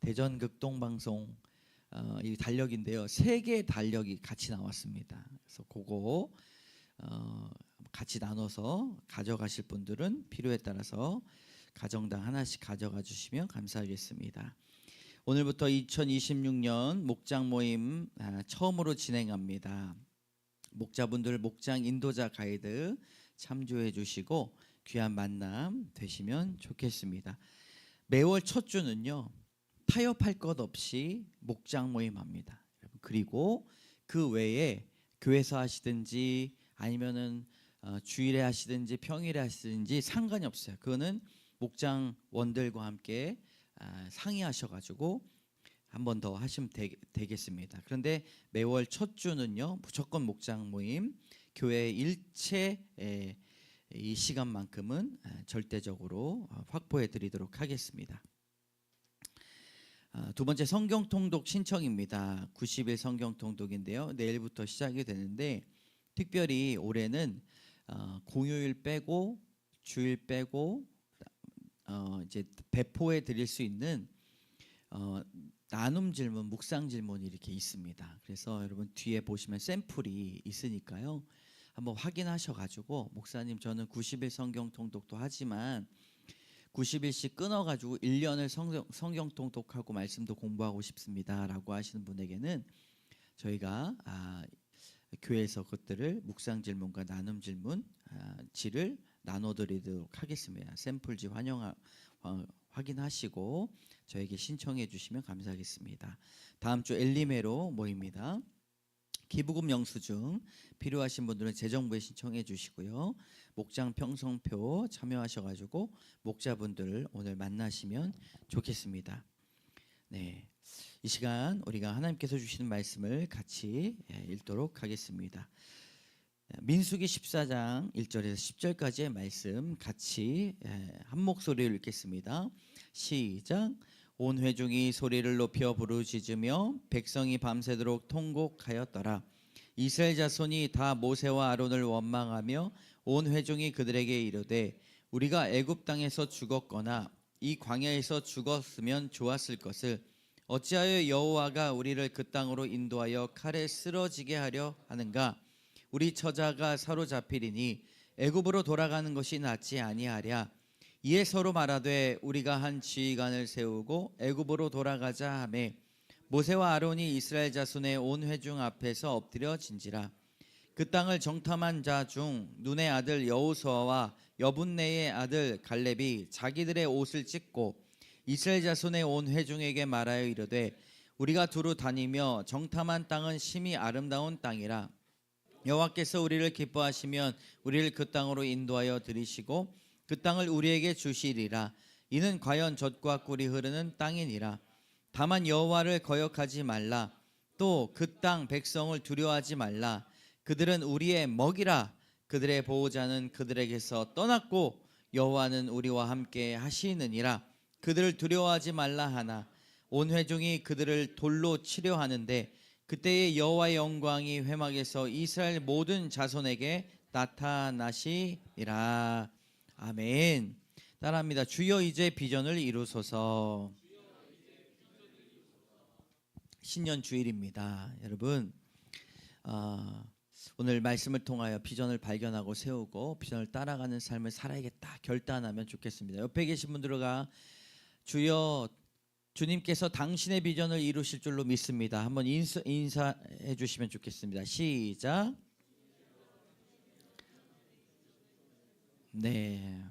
대전 극동방송 이 달력인데요. 세 개의 달력이 같이 나왔습니다. 그래서 그거 같이 나눠서 가져가실 분들은 필요에 따라서 가정당 하나씩 가져가 주시면 감사하겠습니다. 오늘부터 2026년 목장 모임 처음으로 진행합니다. 목자분들 목장 인도자 가이드 참조해 주시고 귀한 만남 되시면 좋겠습니다. 매월 첫 주는요, 타협할 것 없이 목장 모임합니다. 그리고 그 외에 교회에서 하시든지 아니면은 주일에 하시든지 평일에 하시든지 상관이 없어요. 그거는 목장원들과 함께 상의하셔가지고 한 번 더 하시면 되겠습니다. 그런데 매월 첫 주는요, 무조건 목장 모임, 교회 일체 이 시간만큼은 절대적으로 확보해 드리도록 하겠습니다. 두 번째 성경 통독 신청입니다. 90일 성경 통독인데요. 내일부터 시작이 되는데 특별히 올해는 공휴일 빼고 주일 빼고 이제 배포해 드릴 수 있는 나눔 질문, 묵상 질문이 이렇게 있습니다. 그래서 여러분 뒤에 보시면 샘플이 있으니까요. 한번 확인하셔 가지고 목사님 저는 90일 성경 통독도 하지만 90일씩 끊어가지고 1년을 성경 통독하고 말씀도 공부하고 싶습니다 라고 하시는 분에게는 저희가 교회에서 그것들을 묵상 질문과 나눔 질문지를 나눠드리도록 하겠습니다. 샘플지 확인하시고 저에게 신청해 주시면 감사하겠습니다. 다음 주 엘리메로 모입니다. 기부금 영수증 필요하신 분들은 재정부에 신청해 주시고요. 목장 평성표 참여하셔가지고 목자분들 오늘 만나시면 좋겠습니다. 네, 이 시간 우리가 하나님께서 주시는 말씀을 같이 읽도록 하겠습니다. 민수기 14장 1절에서 10절까지의 말씀 같이 한 목소리로 읽겠습니다. 시작. 온 회중이 소리를 높여 부르짖으며 백성이 밤새도록 통곡하였더라. 이스라엘 자손이 다 모세와 아론을 원망하며 온 회중이 그들에게 이르되 우리가 애굽 땅에서 죽었거나 이 광야에서 죽었으면 좋았을 것을 어찌하여 여호와가 우리를 그 땅으로 인도하여 칼에 쓰러지게 하려 하는가? 우리 처자가 사로잡히리니 애굽으로 돌아가는 것이 낫지 아니하랴. 이에 서로 말하되 우리가 한 지휘관을 세우고 애굽으로 돌아가자 하매 모세와 아론이 이스라엘 자손의 온 회중 앞에서 엎드려진지라. 그 땅을 정탐한 자 중 눈의 아들 여호수아와 여분네의 아들 갈렙이 자기들의 옷을 찢고 이스라엘 자손의 온 회중에게 말하여 이르되 우리가 두루 다니며 정탐한 땅은 심히 아름다운 땅이라. 여호와께서 우리를 기뻐하시면 우리를 그 땅으로 인도하여 들이시고 그 땅을 우리에게 주시리라. 이는 과연 젖과 꿀이 흐르는 땅이니라. 다만 여호와를 거역하지 말라. 또 그 땅 백성을 두려워하지 말라. 그들은 우리의 먹이라. 그들의 보호자는 그들에게서 떠났고 여호와는 우리와 함께 하시느니라. 그들을 두려워하지 말라 하나 온 회중이 그들을 돌로 치려 하는데 그때에 여호와의 영광이 회막에서 이스라엘 모든 자손에게 나타나시리라. 아멘. 따라합니다. 주여 이제 비전을 이루소서. 신년 주일입니다. 여러분 오늘 말씀을 통하여 비전을 발견하고 세우고 비전을 따라가는 삶을 살아야겠다 결단하면 좋겠습니다. 옆에 계신 분들과 주여 주님께서 당신의 비전을 이루실 줄로 믿습니다. 한번 인사해 주시면 좋겠습니다. 시작. 네,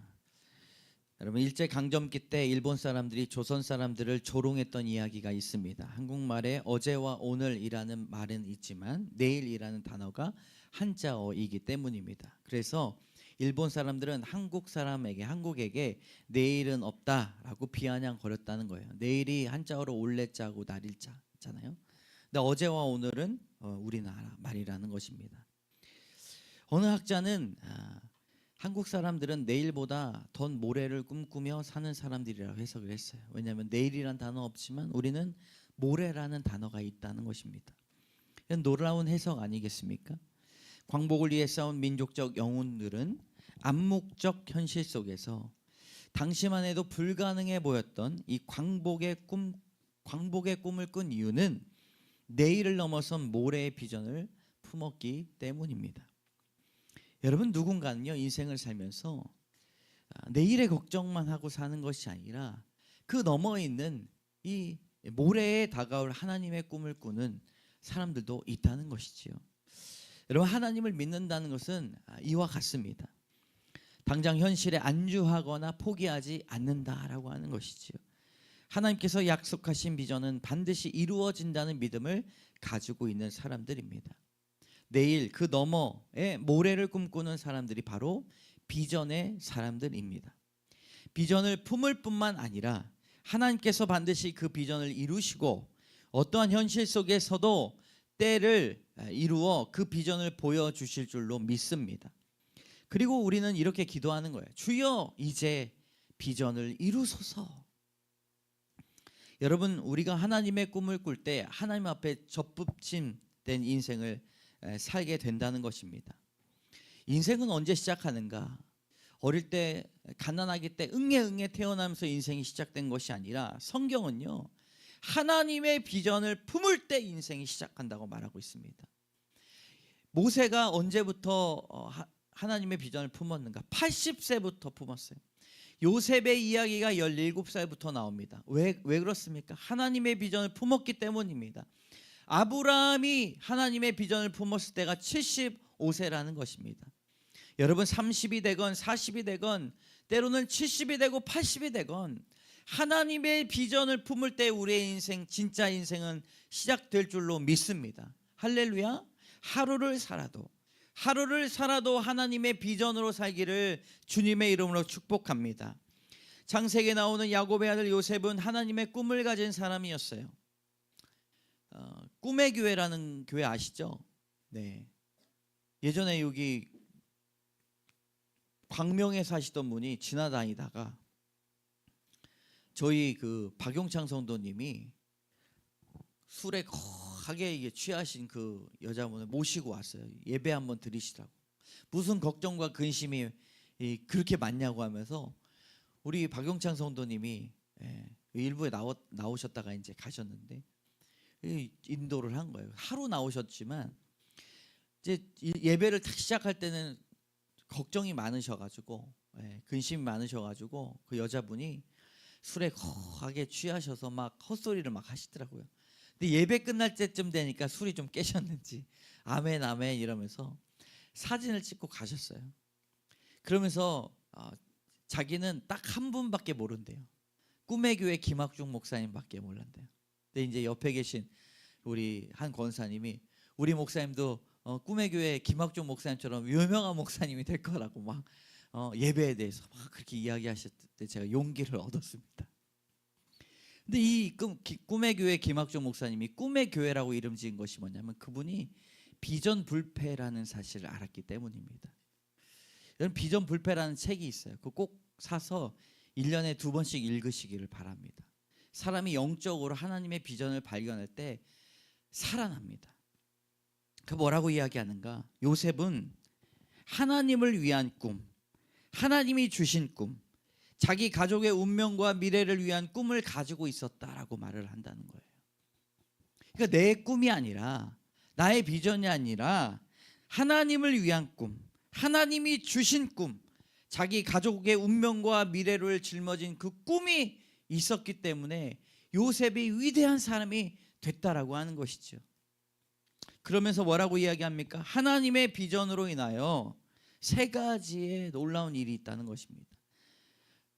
여러분 일제강점기 때 일본 사람들이 조선 사람들을 조롱했던 이야기가 있습니다. 한국말에 어제와 오늘이라는 말은 있지만 내일이라는 단어가 한자어이기 때문입니다. 그래서 일본 사람들은 한국에게 내일은 없다라고 비아냥거렸다는 거예요. 내일이 한자어로 올레자고 날일자잖아요. 근데 어제와 오늘은 우리나라 말이라는 것입니다. 어느 학자는 한국 사람들은 내일보다 더 모레를 꿈꾸며 사는 사람들이라고 해석을 했어요. 왜냐하면 내일이란 단어 없지만 우리는 모레라는 단어가 있다는 것입니다. 놀라운 해석 아니겠습니까? 광복을 위해 싸운 민족적 영웅들은 암묵적 현실 속에서 당시만 해도 불가능해 보였던 이 광복의 광복의 꿈을 꾼 이유는 내일을 넘어선 모래의 비전을 품었기 때문입니다. 여러분, 누군가는요, 인생을 살면서 내일의 걱정만 하고 사는 것이 아니라 그 너머에 있는 이 모래에 다가올 하나님의 꿈을 꾸는 사람들도 있다는 것이지요. 여러분, 하나님을 믿는다는 것은 이와 같습니다. 당장 현실에 안주하거나 포기하지 않는다라고 하는 것이지요. 하나님께서 약속하신 비전은 반드시 이루어진다는 믿음을 가지고 있는 사람들입니다. 내일 그 너머에 모래를 꿈꾸는 사람들이 바로 비전의 사람들입니다. 비전을 품을 뿐만 아니라 하나님께서 반드시 그 비전을 이루시고 어떠한 현실 속에서도 때를 이루어 그 비전을 보여주실 줄로 믿습니다. 그리고 우리는 이렇게 기도하는 거예요. 주여, 이제 비전을 이루소서. 여러분, 우리가 하나님의 꿈을 꿀 때 하나님 앞에 접붙임된 인생을 살게 된다는 것입니다. 인생은 언제 시작하는가? 어릴 때 가난하기 때 응애 태어나면서 인생이 시작된 것이 아니라 성경은요, 하나님의 비전을 품을 때 인생이 시작한다고 말하고 있습니다. 모세가 언제부터 하나님의 비전을 품었는가? 80세부터 품었어요. 요셉의 이야기가 17살부터 나옵니다. 왜 그렇습니까? 하나님의 비전을 품었기 때문입니다. 아브라함이 하나님의 비전을 품었을 때가 75세라는 것입니다. 여러분, 30이 되건 40이 되건 때로는 70이 되고 80이 되건 하나님의 비전을 품을 때 우리의 인생, 진짜 인생은 시작될 줄로 믿습니다. 할렐루야. 하루를 살아도 하나님의 비전으로 살기를 주님의 이름으로 축복합니다. 창세기에 나오는 야곱의 아들 요셉은 하나님의 꿈을 가진 사람이었어요. 꿈의 교회라는 교회 아시죠? 네. 예전에 여기 광명에 사시던 분이 지나다니다가 저희 그 박용창 성도님이 술에 거하게 취하신 그 여자분을 모시고 왔어요. 예배 한번 드리시라고. 무슨 걱정과 근심이 그렇게 많냐고 하면서 우리 박용창 성도님이 일부에 나오셨다가 이제 가셨는데 인도를 한 거예요. 하루 나오셨지만 이제 예배를 딱 시작할 때는 걱정이 많으셔가지고 근심이 많으셔가지고 그 여자분이 술에 거하게 취하셔서 막 헛소리를 막 하시더라고요. 근데 예배 끝날 때쯤 되니까 술이 좀 깨셨는지 아멘 아멘 이러면서 사진을 찍고 가셨어요. 그러면서 자기는 딱 한 분밖에 모른대요. 꿈의 교회 김학중 목사님밖에 몰란대요. 근데 이제 옆에 계신 우리 한 권사님이 우리 목사님도 꿈의 교회 김학중 목사님처럼 유명한 목사님이 될 거라고 막 예배에 대해서 막 그렇게 이야기하셨을 때 제가 용기를 얻었습니다. 근데 이 꿈의 교회 김학중 목사님이 꿈의 교회라고 이름 지은 것이 뭐냐면 그분이 비전 불패라는 사실을 알았기 때문입니다. 여러분, 비전 불패라는 책이 있어요. 그거 꼭 사서 1년에 2번씩 읽으시기를 바랍니다. 사람이 영적으로 하나님의 비전을 발견할 때 살아납니다. 그 뭐라고 이야기하는가? 요셉은 하나님을 위한 꿈, 하나님이 주신 꿈, 자기 가족의 운명과 미래를 위한 꿈을 가지고 있었다라고 말을 한다는 거예요. 그러니까 내 꿈이 아니라, 나의 비전이 아니라 하나님을 위한 꿈, 하나님이 주신 꿈, 자기 가족의 운명과 미래를 짊어진 그 꿈이 있었기 때문에 요셉이 위대한 사람이 됐다라고 하는 것이죠. 그러면서 뭐라고 이야기합니까? 하나님의 비전으로 인하여 3가지의 놀라운 일이 있다는 것입니다.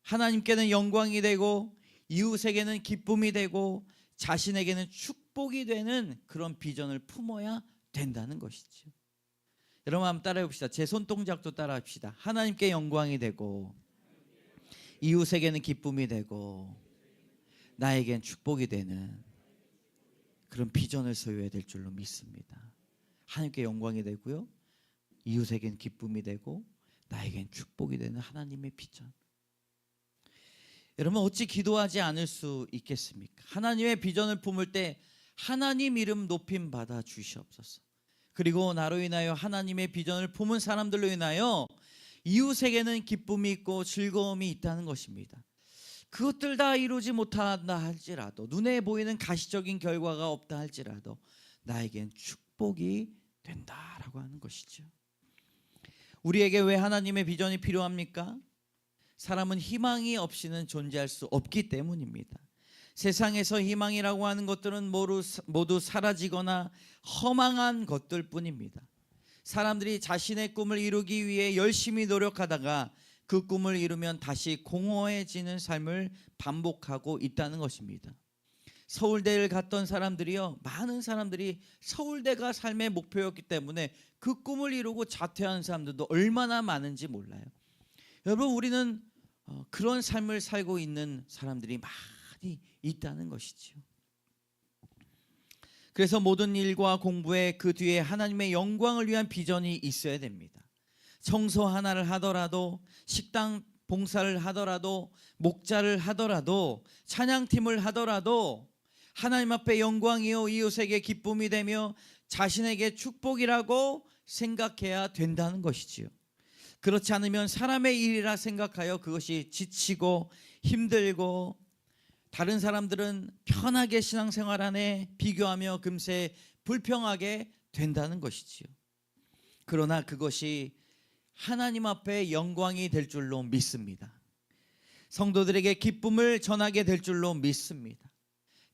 하나님께는 영광이 되고 이웃에게는 기쁨이 되고 자신에게는 축복이 되는 그런 비전을 품어야 된다는 것이죠. 여러분, 한번 따라해 봅시다. 제 손동작도 따라해 봅시다. 하나님께 영광이 되고 이웃에게는 기쁨이 되고 나에겐 축복이 되는 그런 비전을 소유해야 될 줄로 믿습니다. 하나님께 영광이 되고요, 이웃에겐 기쁨이 되고 나에겐 축복이 되는 하나님의 비전. 여러분, 어찌 기도하지 않을 수 있겠습니까? 하나님의 비전을 품을 때 하나님 이름 높임 받아 주시옵소서. 그리고 나로 인하여 하나님의 비전을 품은 사람들로 인하여 이웃에게는 기쁨이 있고 즐거움이 있다는 것입니다. 그것들 다 이루지 못한다 할지라도, 눈에 보이는 가시적인 결과가 없다 할지라도 나에겐 축복이 된다라고 하는 것이죠. 우리에게 왜 하나님의 비전이 필요합니까? 사람은 희망이 없이는 존재할 수 없기 때문입니다. 세상에서 희망이라고 하는 것들은 모두 사라지거나 허망한 것들 뿐입니다. 사람들이 자신의 꿈을 이루기 위해 열심히 노력하다가 그 꿈을 이루면 다시 공허해지는 삶을 반복하고 있다는 것입니다. 서울대를 갔던 사람들이요, 많은 사람들이 서울대가 삶의 목표였기 때문에 그 꿈을 이루고 자퇴하는 사람들도 얼마나 많은지 몰라요. 여러분, 우리는 그런 삶을 살고 있는 사람들이 많이 있다는 것이지요. 그래서 모든 일과 공부에 그 뒤에 하나님의 영광을 위한 비전이 있어야 됩니다. 청소 하나를 하더라도, 식당 봉사를 하더라도, 목자를 하더라도, 찬양팀을 하더라도 하나님 앞에 영광이요 이웃에게 기쁨이 되며 자신에게 축복이라고 생각해야 된다는 것이지요. 그렇지 않으면 사람의 일이라 생각하여 그것이 지치고 힘들고, 다른 사람들은 편하게 신앙생활 안에 비교하며 금세 불평하게 된다는 것이지요. 그러나 그것이 하나님 앞에 영광이 될 줄로 믿습니다. 성도들에게 기쁨을 전하게 될 줄로 믿습니다.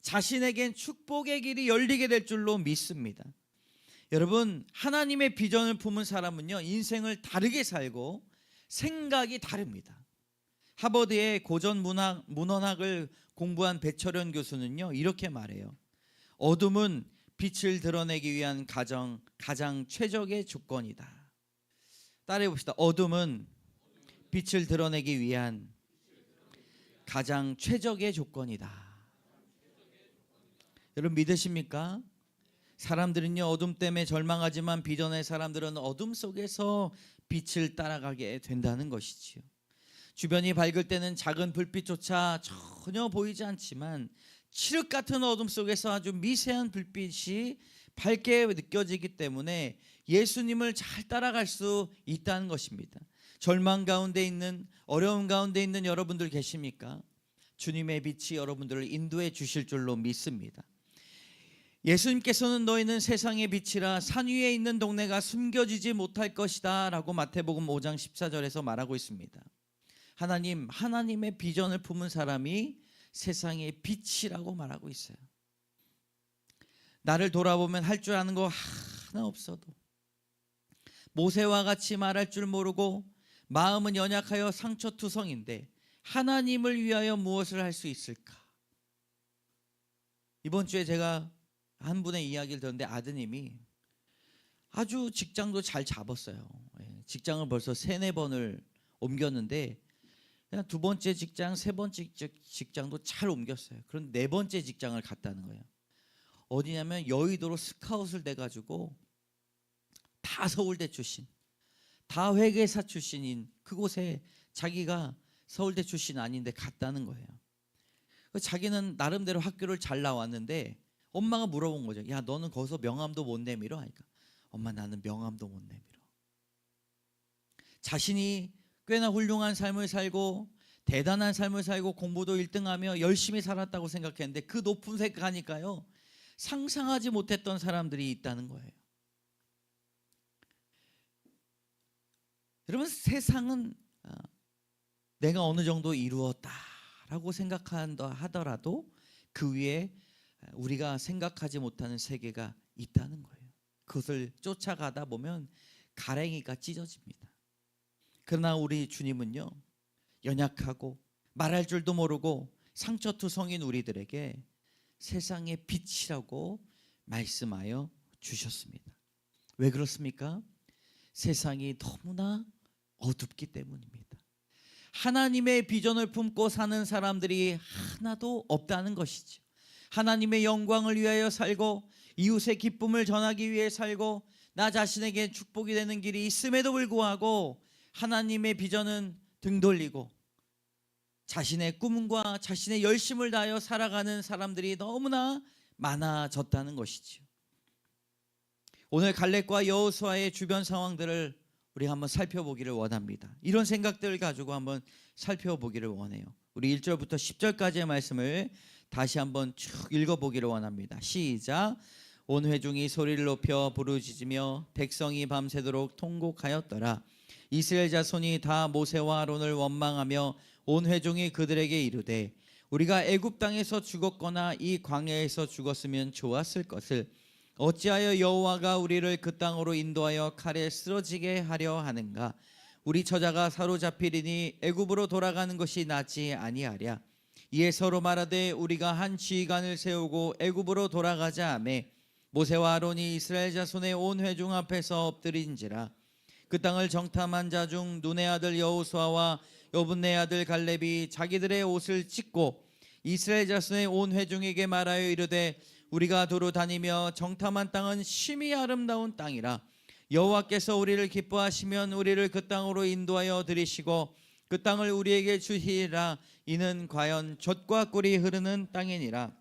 자신에겐 축복의 길이 열리게 될 줄로 믿습니다. 여러분, 하나님의 비전을 품은 사람은요, 인생을 다르게 살고 생각이 다릅니다. 하버드의 고전 문헌학을 공부한 배철현 교수는요, 이렇게 말해요. 어둠은 빛을 드러내기 위한 가장 최적의 조건이다. 따라해 봅시다. 어둠은 빛을 드러내기 위한 가장 최적의 조건이다. 여러분, 믿으십니까? 사람들은요, 어둠 때문에 절망하지만 비전의 사람들은 어둠 속에서 빛을 따라가게 된다는 것이지요. 주변이 밝을 때는 작은 불빛조차 전혀 보이지 않지만 칠흑 같은 어둠 속에서 아주 미세한 불빛이 밝게 느껴지기 때문에 예수님을 잘 따라갈 수 있다는 것입니다. 절망 가운데 있는, 어려움 가운데 있는 여러분들 계십니까? 주님의 빛이 여러분들을 인도해 주실 줄로 믿습니다. 예수님께서는 너희는 세상의 빛이라 산 위에 있는 동네가 숨겨지지 못할 것이다 라고 마태복음 5장 14절에서 말하고 있습니다. 하나님의 비전을 품은 사람이 세상의 빛이라고 말하고 있어요. 나를 돌아보면 할 줄 아는 거 하나 없어도, 모세와 같이 말할 줄 모르고 마음은 연약하여 상처투성인데 하나님을 위하여 무엇을 할 수 있을까? 이번 주에 제가 한 분의 이야기를 들었는데, 아드님이 아주 직장도 잘 잡았어요. 직장을 벌써 3-4번을 옮겼는데, 그냥 2번째 직장, 3번째 직장도 잘 옮겼어요. 그런데 4번째 직장을 갔다는 거예요. 어디냐면 여의도로 스카웃을 돼가지고, 다 서울대 출신, 다 회계사 출신인 그곳에 자기가 서울대 출신 아닌데 갔다는 거예요. 자기는 나름대로 학교를 잘 나왔는데 엄마가 물어본 거죠. 야, 너는 거기서 명함도 못 내밀어? 하니까, 엄마, 나는 명함도 못 내밀어. 자신이 꽤나 훌륭한 삶을 살고 대단한 삶을 살고 공부도 1등하며 열심히 살았다고 생각했는데, 그 높은 색 가니까요, 상상하지 못했던 사람들이 있다는 거예요. 여러분, 세상은 내가 어느 정도 이루었다라고 생각한다 하더라도 그 위에 우리가 생각하지 못하는 세계가 있다는 거예요. 그것을 쫓아가다 보면 가랭이가 찢어집니다. 그러나 우리 주님은요, 연약하고 말할 줄도 모르고 상처투성인 우리들에게 세상의 빛이라고 말씀하여 주셨습니다. 왜 그렇습니까? 세상이 너무나 어둡기 때문입니다. 하나님의 비전을 품고 사는 사람들이 하나도 없다는 것이죠. 하나님의 영광을 위하여 살고 이웃의 기쁨을 전하기 위해 살고 나 자신에게 축복이 되는 길이 있음에도 불구하고 하나님의 비전은 등 돌리고 자신의 꿈과 자신의 열심을 다하여 살아가는 사람들이 너무나 많아졌다는 것이죠. 오늘 갈렙과 여호수아의 주변 상황들을 우리 한번 살펴보기를 원합니다. 이런 생각들을 가지고 한번 살펴보기를 원해요. 우리 1절부터 10절까지의 말씀을 다시 한번 쭉 읽어보기를 원합니다. 시작. 온 회중이 소리를 높여 부르짖으며 백성이 밤새도록 통곡하였더라. 이스라엘 자손이 다 모세와 아론을 원망하며 온 회중이 그들에게 이르되 우리가 애굽 땅에서 죽었거나 이 광야에서 죽었으면 좋았을 것을 어찌하여 여호와가 우리를 그 땅으로 인도하여 칼에 쓰러지게 하려 하는가? 우리 처자가 사로잡히리니 애굽으로 돌아가는 것이 낫지 아니하랴. 이에 서로 말하되 우리가 한 지휘관을 세우고 애굽으로 돌아가자 하며 모세와 아론이 이스라엘 자손의 온 회중 앞에서 엎드린지라. 그 땅을 정탐한 자 중 눈의 아들 여호수아와 여분네 아들 갈렙이 자기들의 옷을 찢고 이스라엘 자손의 온 회중에게 말하여 이르되 우리가 두루 다니며 정탐한 땅은 심히 아름다운 땅이라. 여호와께서 우리를 기뻐하시면 우리를 그 땅으로 인도하여 들이시고 그 땅을 우리에게 주시리라. 이는 과연 젖과 꿀이 흐르는 땅이니라.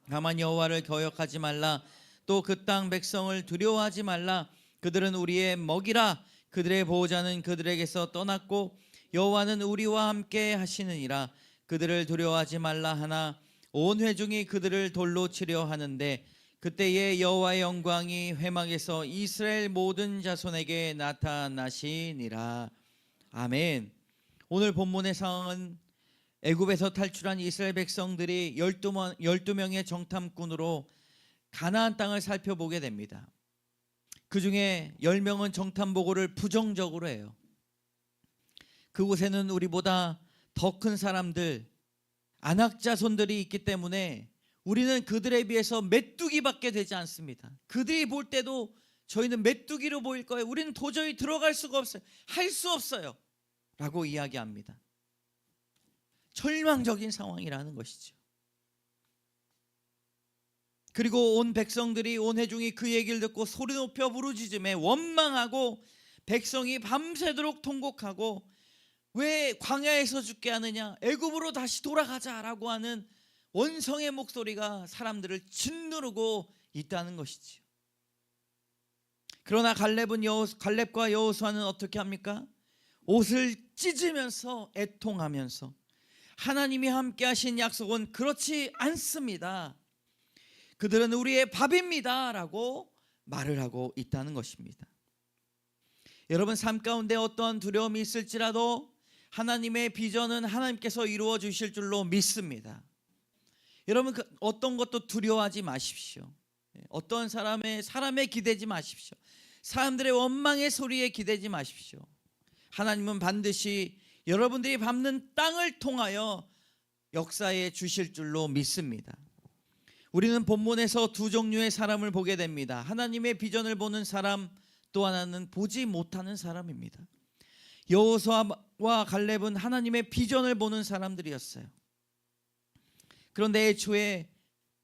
다만 여호와를 거역하지 말라. 또 그 땅 백성을 두려워하지 말라. 그들은 우리의 먹이라. 그들의 보호자는 그들에게서 떠났고 여호와는 우리와 함께 하시느니라. 그들을 두려워하지 말라 하나 온 회중이 그들을 돌로 치려 하는데 그때에 여호와의 영광이 회막에서 이스라엘 모든 자손에게 나타나시니라. 아멘. 오늘 본문의 상황은 애굽에서 탈출한 이스라엘 백성들이 12명의 정탐꾼으로 가나안 땅을 살펴보게 됩니다. 그 중에 10명은 정탐 보고를 부정적으로 해요. 그곳에는 우리보다 더 큰 사람들, 안악자손들이 있기 때문에 우리는 그들에 비해서 메뚜기밖에 되지 않습니다. 그들이 볼 때도 저희는 메뚜기로 보일 거예요. 우리는 도저히 들어갈 수가 없어요. 할 수 없어요 라고 이야기합니다. 절망적인 상황이라는 것이죠. 그리고 온 백성들이 온 회중이 그 얘기를 듣고 소리 높여 부르짖음에 원망하고 백성이 밤새도록 통곡하고 왜 광야에서 죽게 하느냐, 애굽으로 다시 돌아가자라고 하는 원성의 목소리가 사람들을 짓누르고 있다는 것이지요. 그러나 갈렙과 여호수아는 어떻게 합니까? 옷을 찢으면서 애통하면서 하나님이 함께 하신 약속은 그렇지 않습니다. 그들은 우리의 밥입니다 라고 말을 하고 있다는 것입니다. 여러분, 삶 가운데 어떠한 두려움이 있을지라도 하나님의 비전은 하나님께서 이루어 주실 줄로 믿습니다. 여러분, 어떤 것도 두려워하지 마십시오. 어떤 사람에 기대지 마십시오. 사람들의 원망의 소리에 기대지 마십시오. 하나님은 반드시 여러분들이 밟는 땅을 통하여 역사해 주실 줄로 믿습니다. 우리는 본문에서 두 종류의 사람을 보게 됩니다. 하나님의 비전을 보는 사람, 또 하나는 보지 못하는 사람입니다. 여호수아와 갈렙은 하나님의 비전을 보는 사람들이었어요. 그런데 애초에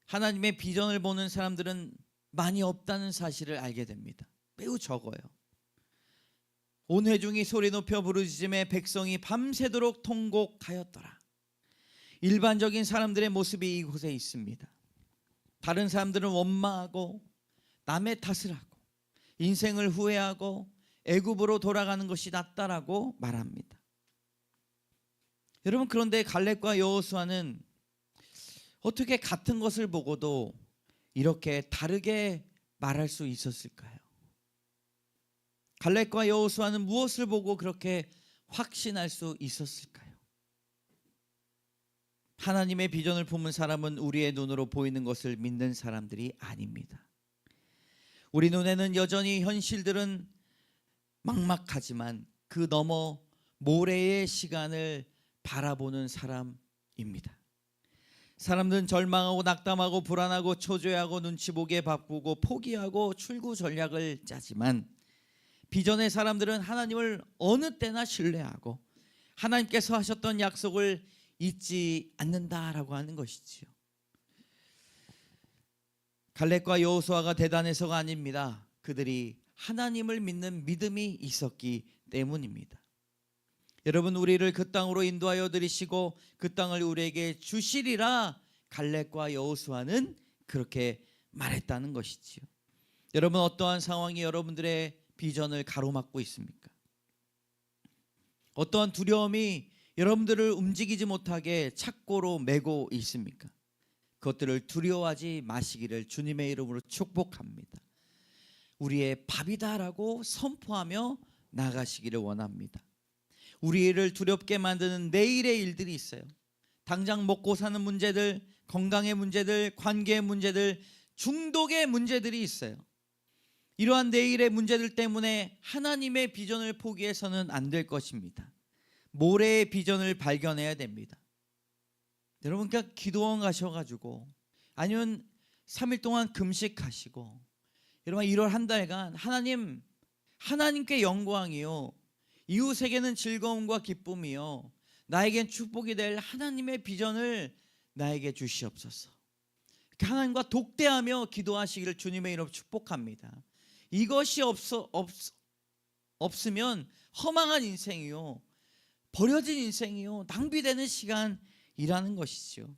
하나님의 비전을 보는 사람들은 많이 없다는 사실을 알게 됩니다. 매우 적어요. 온 회중이 소리 높여 부르짖음에 백성이 밤새도록 통곡하였더라. 일반적인 사람들의 모습이 이곳에 있습니다. 다른 사람들은 원망하고 남의 탓을 하고 인생을 후회하고 애굽으로 돌아가는 것이 낫다라고 말합니다. 여러분, 그런데 갈렙과 여호수아는 어떻게 같은 것을 보고도 이렇게 다르게 말할 수 있었을까요? 갈렙과 여호수아는 무엇을 보고 그렇게 확신할 수 있었을까요? 하나님의 비전을 품은 사람은 우리의 눈으로 보이는 것을 믿는 사람들이 아닙니다. 우리 눈에는 여전히 현실들은 막막하지만 그 너머 모래의 시간을 바라보는 사람입니다. 사람들은 절망하고 낙담하고 불안하고 초조해하고 눈치 보기에 바쁘고 포기하고 출구 전략을 짜지만 비전의 사람들은 하나님을 어느 때나 신뢰하고 하나님께서 하셨던 약속을 잊지 않는다라고 하는 것이지요. 갈렙과 여호수아가 대단해서가 아닙니다. 그들이 하나님을 믿는 믿음이 있었기 때문입니다. 여러분, 우리를 그 땅으로 인도하여 들이시고 그 땅을 우리에게 주시리라 갈렙과 여호수아는 그렇게 말했다는 것이지요. 여러분, 어떠한 상황이 여러분들의 비전을 가로막고 있습니까? 어떠한 두려움이 여러분들을 움직이지 못하게 착고로 메고 있습니까? 그것들을 두려워하지 마시기를 주님의 이름으로 축복합니다. 우리의 밥이다라고 선포하며 나가시기를 원합니다. 우리를 두렵게 만드는 내일의 일들이 있어요. 당장 먹고 사는 문제들, 건강의 문제들, 관계의 문제들, 중독의 문제들이 있어요. 이러한 내일의 문제들 때문에 하나님의 비전을 포기해서는 안 될 것입니다. 모래의 비전을 발견해야 됩니다. 여러분, 그러니까 기도원 가셔가지고 아니면 3일 동안 금식하시고, 여러분 1월 한 달간 하나님께 영광이요, 이웃에게는 즐거움과 기쁨이요, 나에겐 축복이 될 하나님의 비전을 나에게 주시옵소서. 하나님과 독대하며 기도하시기를 주님의 이름으로 축복합니다. 이것이 없으면 허망한 인생이요, 버려진 인생이요, 낭비되는 시간이라는 것이죠.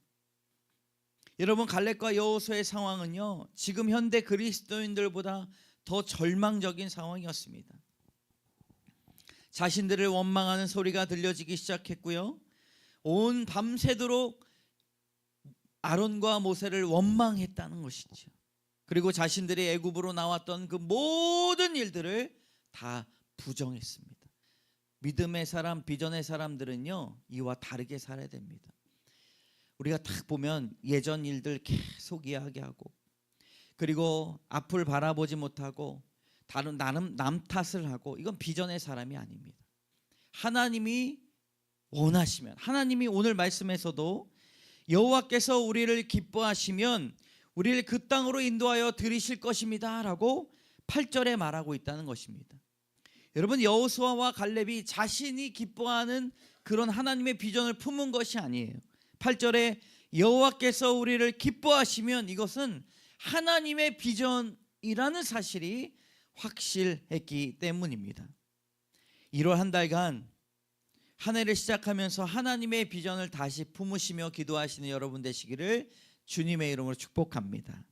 여러분, 갈렙과 여호수아의 상황은요, 지금 현대 그리스도인들보다 더 절망적인 상황이었습니다. 자신들을 원망하는 소리가 들려지기 시작했고요, 온 밤새도록 아론과 모세를 원망했다는 것이죠. 그리고 자신들이 애굽으로 나왔던 그 모든 일들을 다 부정했습니다. 믿음의 사람, 비전의 사람들은요, 이와 다르게 살아야 됩니다. 우리가 딱 보면 예전 일들 계속 이야기하고, 그리고 앞을 바라보지 못하고 다른 남 탓을 하고, 이건 비전의 사람이 아닙니다. 하나님이 원하시면, 하나님이 오늘 말씀에서도 여호와께서 우리를 기뻐하시면 우리를 그 땅으로 인도하여 들이실 것입니다 라고 8절에 말하고 있다는 것입니다. 여러분, 여호수아와 갈렙이 자신이 기뻐하는 그런 하나님의 비전을 품은 것이 아니에요. 8절에 여호와께서 우리를 기뻐하시면, 이것은 하나님의 비전이라는 사실이 확실했기 때문입니다. 1월 한 달간 한 해를 시작하면서 하나님의 비전을 다시 품으시며 기도하시는 여러분 되시기를 주님의 이름으로 축복합니다.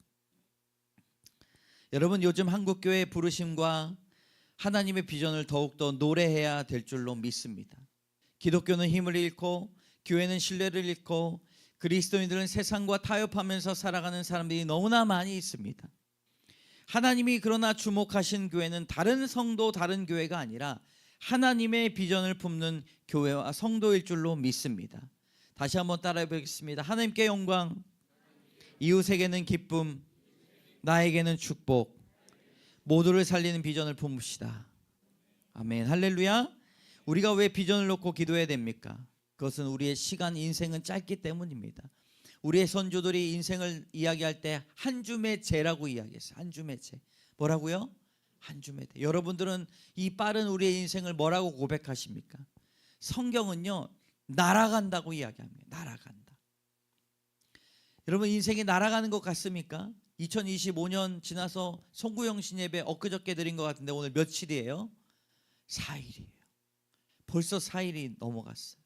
여러분, 요즘 한국교회의 부르심과 하나님의 비전을 더욱더 노래해야 될 줄로 믿습니다. 기독교는 힘을 잃고, 교회는 신뢰를 잃고, 그리스도인들은 세상과 타협하면서 살아가는 사람들이 너무나 많이 있습니다. 하나님이 그러나 주목하신 교회는 다른 성도, 다른 교회가 아니라 하나님의 비전을 품는 교회와 성도일 줄로 믿습니다. 다시 한번 따라해 보겠습니다. 하나님께 영광, 이웃에게는 기쁨, 나에게는 축복, 모두를 살리는 비전을 품읍시다. 아멘, 할렐루야. 우리가 왜 비전을 놓고 기도해야 됩니까? 그것은 우리의 시간, 인생은 짧기 때문입니다. 우리의 선조들이 인생을 이야기할 때 한 줌의 재라고 이야기했어요. 한 줌의 재. 뭐라고요? 한 줌의 재. 여러분들은 이 빠른 우리의 인생을 뭐라고 고백하십니까? 성경은요, 날아간다고 이야기합니다. 날아간다. 여러분, 인생이 날아가는 것 같습니까? 2025년 지나서 송구영 신예배 엊그저께 드린 것 같은데 오늘 며칠이에요? 4일이에요. 벌써 4일이 넘어갔어요.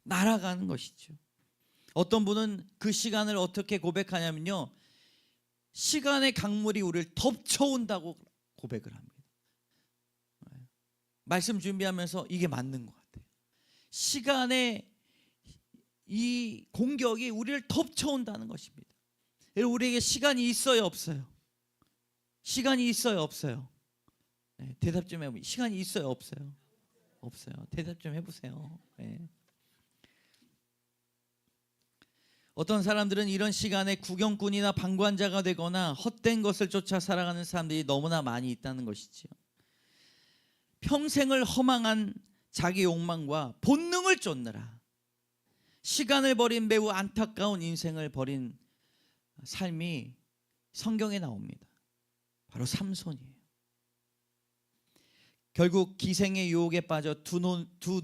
날아가는 것이죠. 어떤 분은 그 시간을 어떻게 고백하냐면요, 시간의 강물이 우리를 덮쳐온다고 고백을 합니다. 말씀 준비하면서 이게 맞는 것 같아요. 시간의 이 공격이 우리를 덮쳐온다는 것입니다. 우리에게 시간이 있어요, 없어요? 시간이 있어요, 없어요? 네, 대답 좀 해보세요. 시간이 있어요, 없어요? 없어요. 대답 좀 해보세요. 네. 어떤 사람들은 이런 시간에 구경꾼이나 방관자가 되거나 헛된 것을 쫓아 살아가는 사람들이 너무나 많이 있다는 것이지요. 평생을 허망한 자기 욕망과 본능을 쫓느라 시간을 버린 매우 안타까운 인생을 버린 삶이 성경에 나옵니다. 바로 삼손이에요. 결국 기생의 유혹에 빠져 두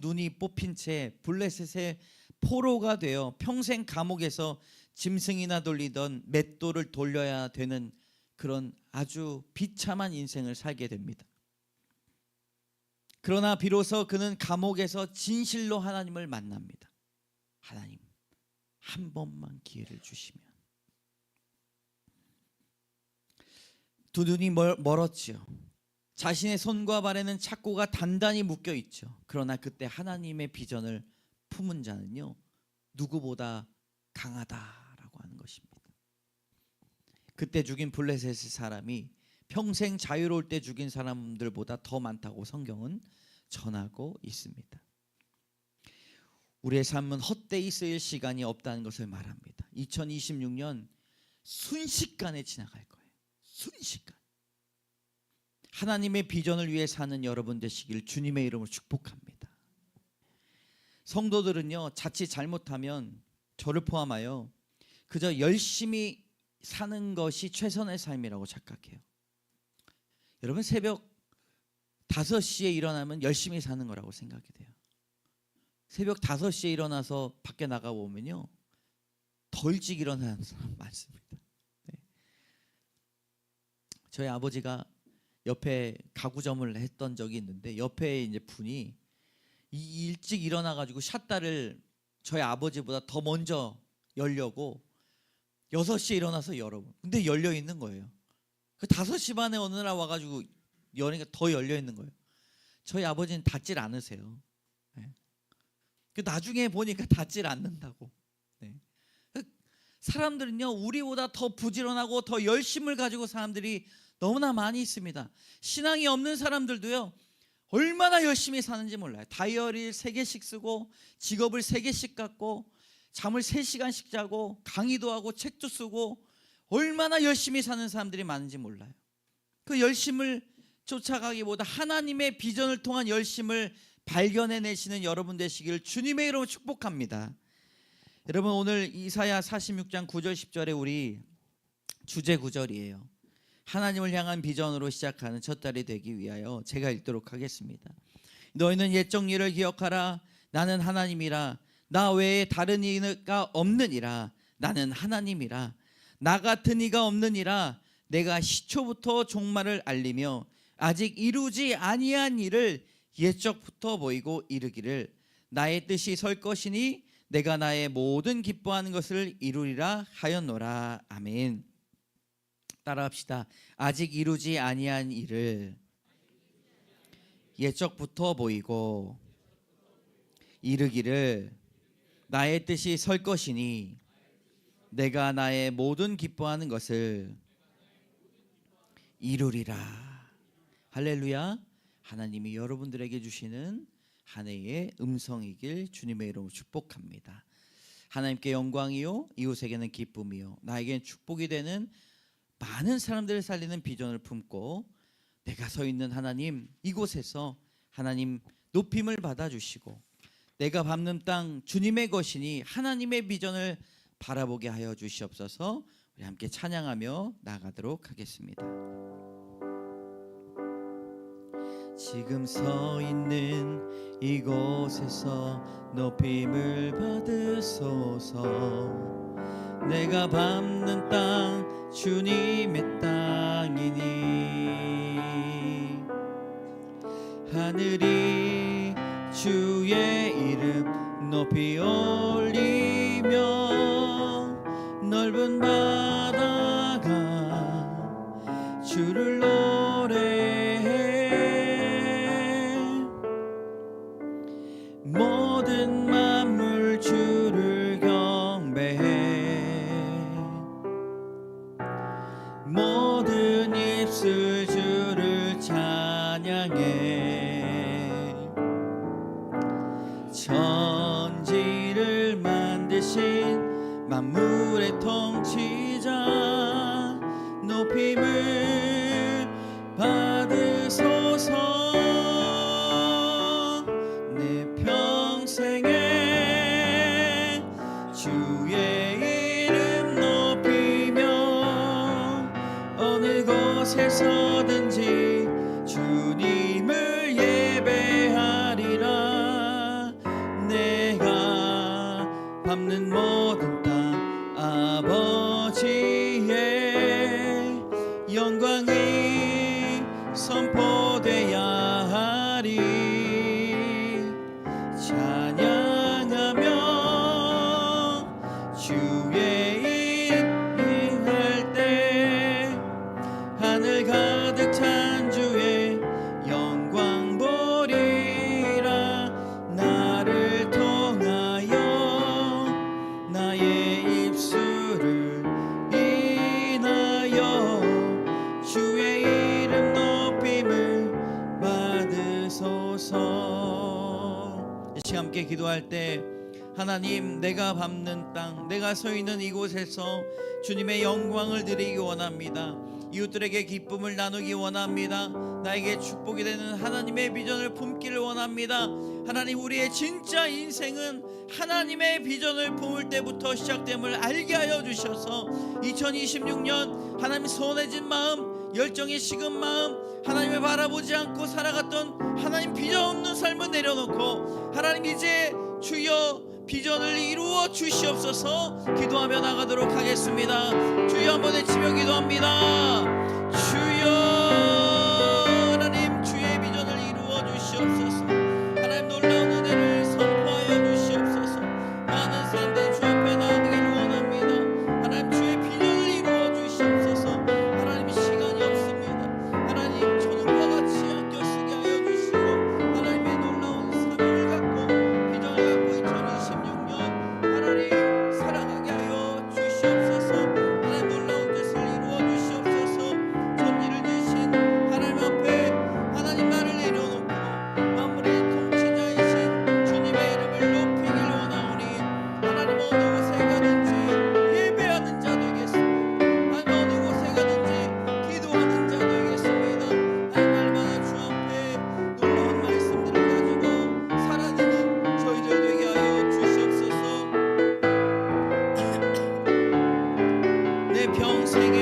눈이 뽑힌 채 블레셋의 포로가 되어 평생 감옥에서 짐승이나 돌리던 맷돌을 돌려야 되는 그런 아주 비참한 인생을 살게 됩니다. 그러나 비로소 그는 감옥에서 진실로 하나님을 만납니다. 하나님, 한 번만 기회를 주시면. 두 눈이 멀었지요. 자신의 손과 발에는 착고가 단단히 묶여 있죠. 그러나 그때 하나님의 비전을 품은 자는요 누구보다 강하다라고 하는 것입니다. 그때 죽인 블레셋의 사람이 평생 자유로울 때 죽인 사람들보다 더 많다고 성경은 전하고 있습니다. 우리의 삶은 헛되이 쓰일 시간이 없다는 것을 말합니다. 2026년 순식간에 지나갈 거예요. 순식간. 하나님의 비전을 위해 사는 여러분 되시길 주님의 이름으로 축복합니다. 성도들은요 자칫 잘못하면 저를 포함하여 그저 열심히 사는 것이 최선의 삶이라고 착각해요. 여러분 새벽 5시에 일어나면 열심히 사는 거라고 생각이 돼요. 새벽 5시에 일어나서 밖에 나가보면요 더 일찍 일어나는 사람 많습니다. 네. 저희 아버지가 옆에 가구점을 했던 적이 있는데 옆에 이제 분이 일찍 일어나가지고 샷다를 저희 아버지보다 더 먼저 열려고 6시에 일어나서 열어. 근데 열려 있는 거예요. 그 5시 반에 어느 날 와가지고 여니까 더 열려 있는 거예요. 저희 아버지는 닫질 않으세요. 네. 그 나중에 보니까 닫질 않는다고. 네. 사람들은요 우리보다 더 부지런하고 더 열심을 가지고 사람들이 너무나 많이 있습니다. 신앙이 없는 사람들도요 얼마나 열심히 사는지 몰라요. 다이어리를 3개씩 쓰고 직업을 3개씩 갖고 잠을 3시간씩 자고 강의도 하고 책도 쓰고 얼마나 열심히 사는 사람들이 많은지 몰라요. 그 열심을 쫓아가기보다 하나님의 비전을 통한 열심을 발견해내시는 여러분 되시길 주님의 이름으로 축복합니다. 여러분 오늘 이사야 46장 9절 10절에 우리 주제 구절이에요. 하나님을 향한 비전으로 시작하는 첫 달이 되기 위하여 제가 읽도록 하겠습니다. 너희는 옛적 일을 기억하라. 나는 하나님이라. 나 외에 다른 이가 없느니라. 나는 하나님이라. 나 같은 이가 없느니라. 내가 시초부터 종말을 알리며 아직 이루지 아니한 일을 옛적부터 보이고 이르기를 나의 뜻이 설 것이니 내가 나의 모든 기뻐하는 것을 이루리라 하였노라. 아멘. 따라합시다. 아직 이루지 아니한 일을 옛적부터 보이고 이르기를 나의 뜻이 설 것이니 내가 나의 모든 기뻐하는 것을 이루리라. 할렐루야. 하나님이 여러분들에게 주시는 한 해의 음성이길 주님의 이름으로 축복합니다. 하나님께 영광이요 이웃에게는 기쁨이요 나에게는 축복이 되는 많은 사람들을 살리는 비전을 품고 내가 서 있는 하나님 이곳에서 하나님 높임을 받아주시고 내가 밟는 땅 주님의 것이니 하나님의 비전을 바라보게 하여 주시옵소서. 우리 함께 찬양하며 나아가도록 하겠습니다. 지금 서 있는 이곳에서 높임을 받으소서. 내가 밟는 땅 주님의 땅이니 하늘이 주의 이름 높이 올리며 넓은 바다가 주를 노래해 모든 만물 주를 경배해 모든 입술 주를 찬양해 천지를 만드신 만물의 통치자 높임을 받으소서. 내 평생에 주의 이름 높이며 어느 곳에서든지 주님을 예배하리라. 내가 밟는 모든 땅 아버지의 영광이 선포되야 하리. 찬양하며 주의 이름 할 때 하늘 가득 찬 주의 영광 보리라. 나를 통하여 기도할 때 하나님, 내가 밟는 땅, 내가 서 있는 이곳에서 주님의 영광을 드리기 원합니다. 이웃들에게 기쁨을 나누기 원합니다. 나에게 축복이 되는 하나님의 비전을 품기를 원합니다. 하나님, 우리의 진짜 인생은 하나님의 비전을 품을 때부터 시작됨을 알게 하여 주셔서 2026년 하나님 소원해진 마음, 열정이 식은 마음, 하나님을 바라보지 않고 살아갔던 하나님 비전 없는 삶을 내려놓고 하나님, 이제 주여 비전을 이루어 주시옵소서. 기도하며 나가도록 하겠습니다. 주여 한번 외치며 기도합니다. 주여, 하나님 주의 비전을 이루어 주시옵소서. 하나님 놀라운 은혜를 선포하여 주시옵소서. 많은 사람들이 주 앞에 나가기를 원합니다. 하나님 주의 비전을 이루어 주시옵소서. 하나님 시간이 없습니다. 하나님 초능과 같이 아껴 쓰게 하여 주시고 하나님의 놀라운 사명을 갖고 비전을 갖고 2026년 하나님 살아가게 하여 주시옵소서. 하나님 놀라운 뜻을 이루어 주시옵소서. 전지를 드신 하나님 앞에 하나님 나를 내려놓고 만물의 통치자이신 주님의 이름을 높이길 원하오니 하나님 어느 곳에 가든지 예배하는 자 되겠습니다. 하나님 어느 곳에 가든지 기도하는 자 되겠습니다. 하나님 날마다 주 앞에 놀라운 말씀들을 가지고 살아내는 저희들 되게 하여 주시옵소서. 내 평생에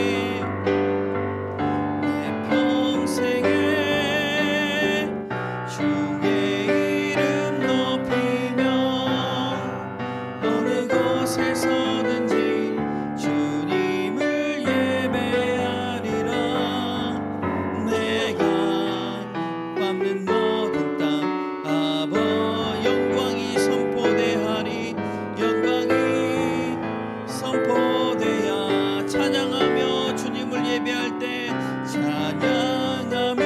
주의 이름 높이며 어느 곳에서든지 주님을 예배하리라. 내가 밟는 모든 땅 아버 영광이 선포되하리. 영광이 선포되야 찬양하며 주님을 예배할 때 찬양하며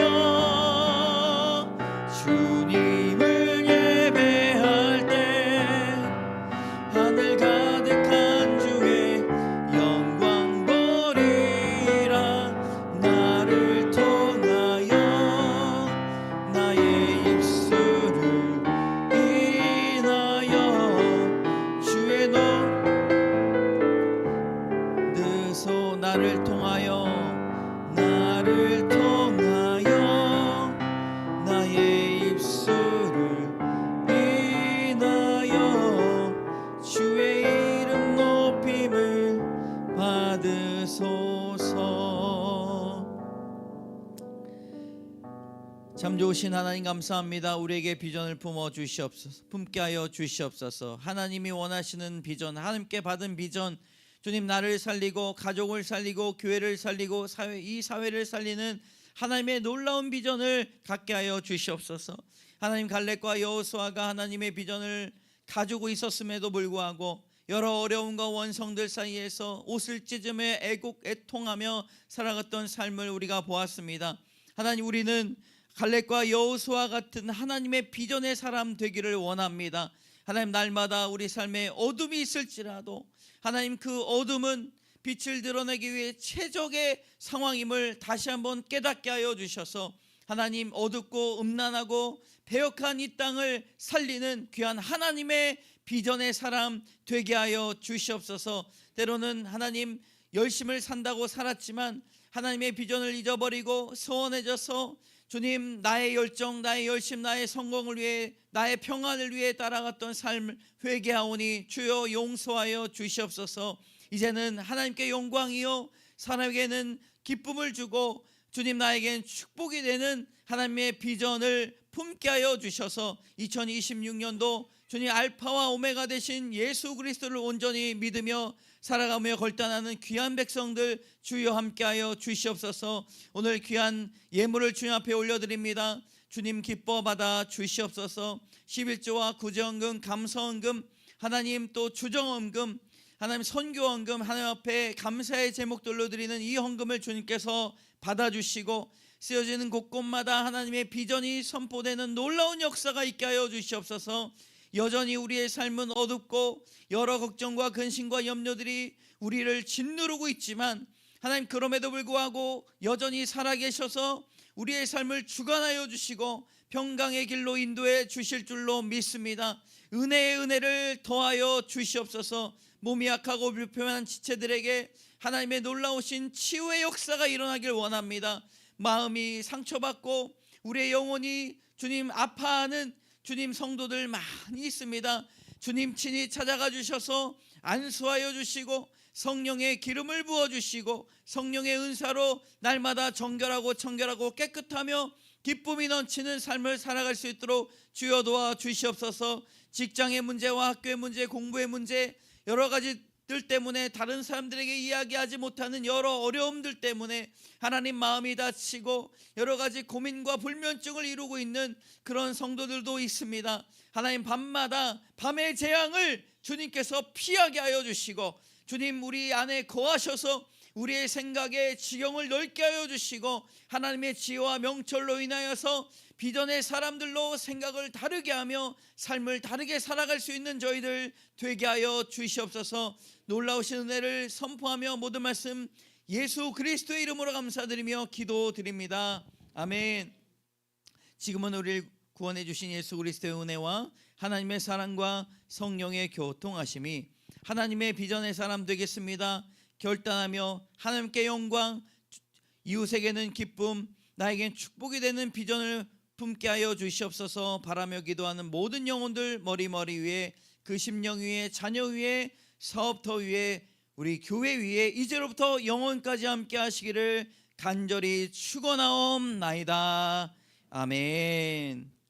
주님을 예배할 때 하늘 가득한 주의 영광 보리라. 나를 통하여 나의 입술을 인하여 주의 뜻소. 나를 통하여 나의 입술을 인하여 주의 이름 높임을 받으소서. 참 좋으신 하나님 감사합니다. 우리에게 비전을 품어 주시옵소서. 품게 하여 주시옵소서. 하나님이 원하시는 비전, 하나님께 받은 비전, 주님 나를 살리고 가족을 살리고 교회를 살리고 이 사회를 살리는 하나님의 놀라운 비전을 갖게 하여 주시옵소서. 하나님, 갈렙과 여호수아가 하나님의 비전을 가지고 있었음에도 불구하고 여러 어려움과 원성들 사이에서 옷을 찢으며 애통하며 살아갔던 삶을 우리가 보았습니다. 하나님, 우리는 갈렙과 여호수아 같은 하나님의 비전의 사람 되기를 원합니다. 하나님, 날마다 우리 삶에 어둠이 있을지라도 하나님, 그 어둠은 빛을 드러내기 위해 최적의 상황임을 다시 한번 깨닫게 하여 주셔서 하나님, 어둡고 음란하고 배역한 이 땅을 살리는 귀한 하나님의 비전의 사람 되게 하여 주시옵소서. 때로는 하나님, 열심을 산다고 살았지만 하나님의 비전을 잊어버리고 소원해져서 주님, 나의 열정, 나의 열심, 나의 성공을 위해, 나의 평안을 위해 따라갔던 삶을 회개하오니 주여 용서하여 주시옵소서. 이제는 하나님께 영광이요 사람에게는 기쁨을 주고 주님, 나에게는 축복이 되는 하나님의 비전을 품게 하여 주셔서 2026년도 주님 알파와 오메가 되신 예수 그리스도를 온전히 믿으며 살아가며 걸단하는 귀한 백성들 주여 함께하여 주시옵소서. 오늘 귀한 예물을 주님 앞에 올려드립니다. 주님 기뻐 받아 주시옵소서. 11조와 구제헌금, 감사헌금, 하나님 또 주정헌금, 하나님 선교헌금, 하나님 앞에 감사의 제목들로 드리는 이 헌금을 주님께서 받아주시고 쓰여지는 곳곳마다 하나님의 비전이 선포되는 놀라운 역사가 있게 하여 주시옵소서. 여전히 우리의 삶은 어둡고 여러 걱정과 근심과 염려들이 우리를 짓누르고 있지만 하나님, 그럼에도 불구하고 여전히 살아계셔서 우리의 삶을 주관하여 주시고 평강의 길로 인도해 주실 줄로 믿습니다. 은혜의 은혜를 더하여 주시옵소서. 몸이 약하고 불편한 지체들에게 하나님의 놀라우신 치유의 역사가 일어나길 원합니다. 마음이 상처받고 우리의 영혼이 주님 아파하는 주님 성도들 많이 있습니다. 주님 친히 찾아가 주셔서 안수하여 주시고 성령의 기름을 부어주시고 성령의 은사로 날마다 정결하고 청결하고 깨끗하며 기쁨이 넘치는 삶을 살아갈 수 있도록 주여 도와 주시옵소서. 직장의 문제와 학교의 문제, 공부의 문제, 여러 가지들 때문에 다른 사람들에게 이야기하지 못하는 여러 어려움들 때문에 하나님 마음이 다치고 여러 가지 고민과 불면증을 이루고 있는 그런 성도들도 있습니다. 하나님, 밤마다 밤의 재앙을 주님께서 피하게 하여 주시고 주님 우리 안에 거하셔서 우리의 생각의 지경을 넓게 하여 주시고 하나님의 지혜와 명철로 인하여서 비전의 사람들로 생각을 다르게 하며 삶을 다르게 살아갈 수 있는 저희들 되게 하여 주시옵소서. 놀라우신 은혜를 선포하며 모든 말씀 예수 그리스도의 이름으로 감사드리며 기도드립니다. 아멘. 지금은 우리를 구원해 주신 예수 그리스도의 은혜와 하나님의 사랑과 성령의 교통하심이 하나님의 비전의 사람 되겠습니다. 결단하며 하나님께 영광, 이웃에게는 기쁨, 나에겐 축복이 되는 비전을 품게 하여 주시옵소서. 바라며 기도하는 모든 영혼들 머리 위에, 그 심령 위에, 자녀 위에, 사업터 위에, 우리 교회 위에 이제로부터 영원까지 함께 하시기를 간절히 축원하옵나이다. 아멘.